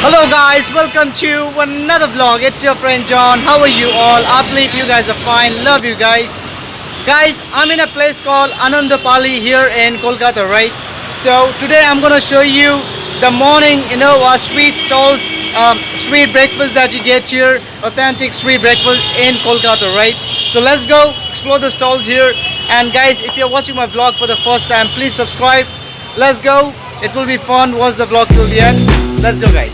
Hello guys, welcome to another vlog. It's your friend John. How are you all? I believe you guys are fine. Love you guys. Guys, I'm in a place called Anandapali here in Kolkata, right? So today I'm gonna show you the morning, street stalls, street breakfast that you get here, authentic street breakfast in Kolkata, right? So let's go explore the stalls here. And guys, if you're watching my vlog for the first time, please subscribe. Let's go. It will be fun. Watch the vlog till the end. Let's go, guys.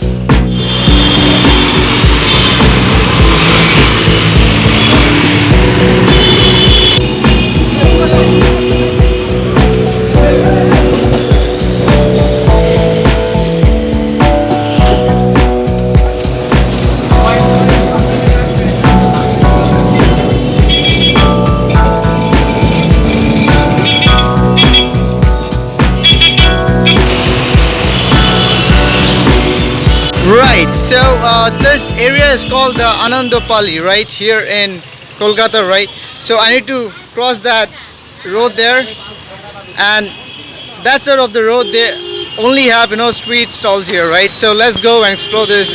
Right, so this area is called the Anandapali, right, here in Kolkata, right? So I need to cross that road there, and that side of the road they only have street stalls here, right? So let's go and explore this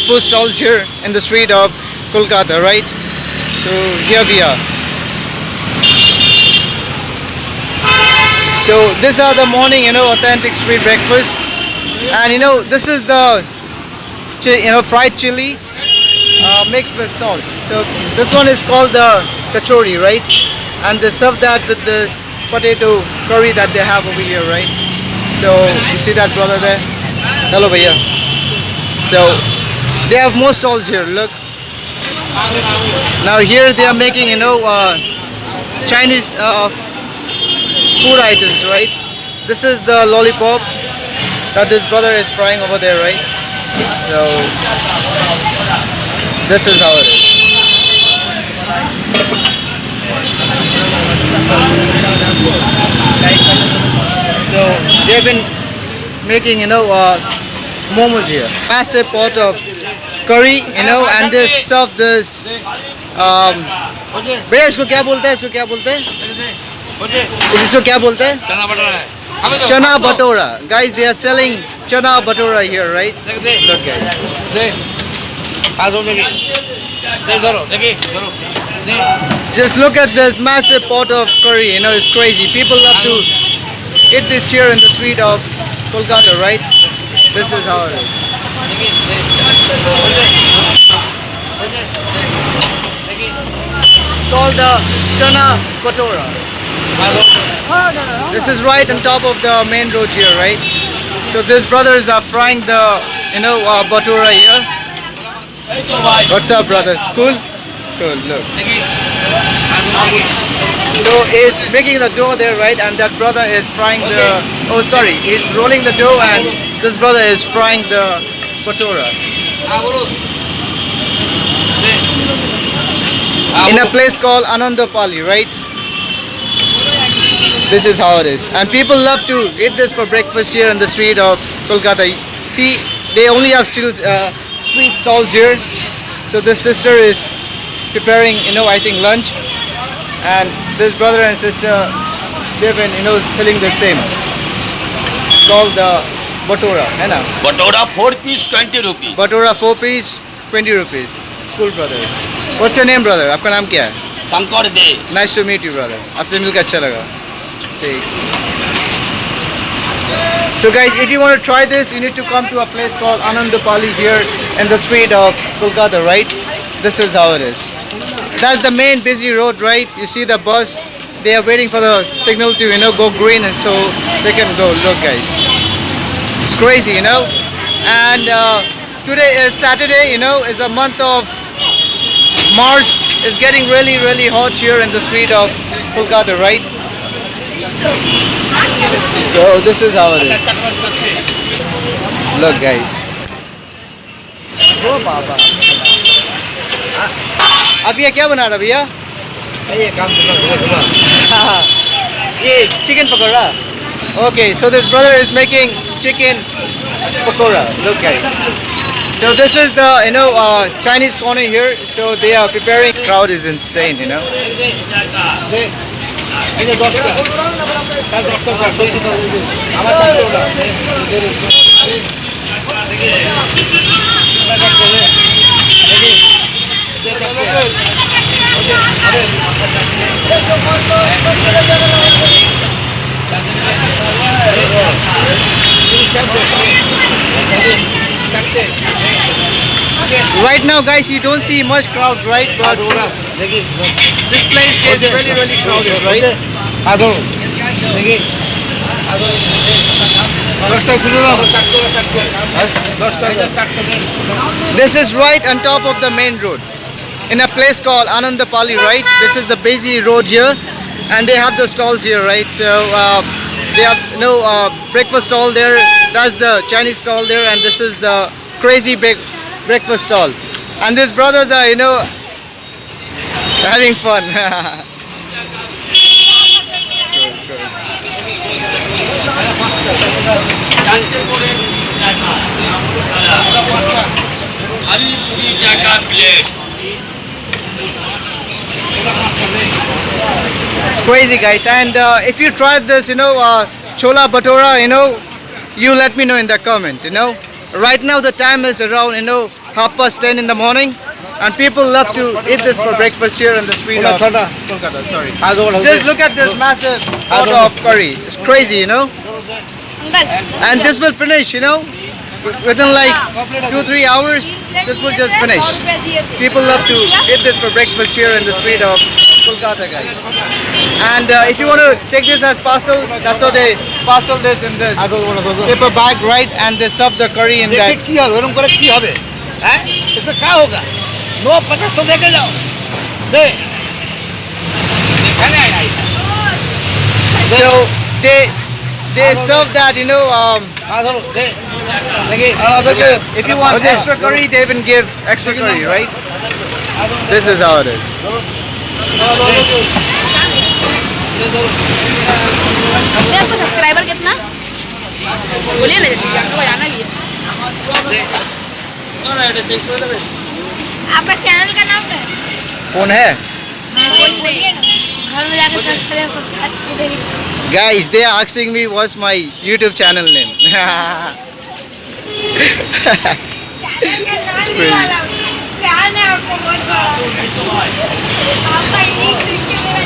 food stalls here in the street of Kolkata, right? So here we are. So these are the morning authentic street breakfast, and this is the fried chili mixed with salt. So this one is called the kachori, right? And they serve that with this potato curry that they have over here, right? So you see that brother there? Hello, bhaiya. So they have more stalls here. Look. Now here they are making Chinese food items, right? This is the lollipop that this brother is frying over there, right? So this is how it is. So they've been making momos here. Massive pot of curry, and they serve this. भैया इसको क्या बोलते हैं? इसको क्या बोलते हैं? इसको क्या बोलते हैं? Chana Bhatura. Guys, they are selling Chana Bhatura here, right? Look, guys. Just look at this massive pot of curry, it's crazy. People love to eat this here in the street of Kolkata, right? This is how it is. It's called the Chana Bhatura. This is right on top of the main road here, right? So these brothers are frying the, bhatura here. What's up, brothers? Cool? Cool, look. So he's making the dough there, right? And that brother is frying he's rolling the dough, and this brother is frying the bhatura. In a place called Anandapali, right? This is how it is, and people love to eat this for breakfast here in the street of Kolkata. See, they only have street stalls here. So this sister is preparing, I think lunch, and this brother and sister, they've been, selling the same. It's called the bhatura, है ना? Bhatura 4 piece 20 rupees. Bhatura 4 piece 20 rupees. Cool, brother. What's your name, brother? आपका नाम क्या है? Shankar De. Nice to meet you, brother. आपसे मिलकर अच्छा लगा. So guys, if you want to try this, you need to come to a place called Anandapali here in the street of Kolkata, right? This is how it is. That's the main busy road, right? You see the bus, they are waiting for the signal to go green, and so they can go. Look, guys, it's crazy, and today is Saturday, is a month of March. It's getting really, really hot here in the street of Kolkata, right? So this is how it is. Look, guys. Oh, Baba. आप ये क्या बना रहा भैया? ये काम सुबह ये chicken pakora. Okay, so this brother is making chicken pakora. Look, guys. So this is the Chinese corner here. So they are preparing. This crowd is insane, এই যে 10 টাকা তার 10 টাকা 400 টাকা আমার 400 টাকা দেখি Right now, guys, you don't see much crowd, right? But দেখি this place gets really, really crowded, right? আদর দেখি আদর 10 টাকা খুলে দাও 10 টাকা This is right on top of the main road, in a place called Anandapali, right? This is the busy road here, and they have the stalls here, right? So they have breakfast stall there. That's the Chinese stall there, and this is the crazy big breakfast stall. And these brothers are, having fun. আলিপুরি টাকা plate It's crazy, guys. And if you tried this, chola bhatura, you let me know in the comment. Right now the time is around 10:30 in the morning, and people love to eat this for breakfast here in the street of ছটা Kolkata. Sorry. আদর Just look at this massive pot of curry. It's crazy, and this will finish, within like 2-3 hours. This will just finish. People love to eat this for breakfast here in the street of Kolkata, guys. And if you want to take this as parcel, that's how they parcel this in this আদর paper bag, right? And they serve the curry in দেখে that. কি হবে এরকম করে কি হবে হ্যাঁ এটা কা হোগা নো 50 তো দেখে যাও দে এখানে আয় So they serve that, আদর দে দেখি আদরকে if you want extra curry, they even give extra curry, right? This is how it is. भैया आपको सब्सक्राइबर कितना बोलिए ना जल्दी आपको जाना भी है आपका चैनल का नाम क्या है कौन है? बोलिए ना घर में जाकर सर्च करें सब्सक्राइब करें Guys, they are asking me what's my YouTube channel name. ध्यान है आपको बहुत बड़ा आपका इंग्लिश सीख के मेरा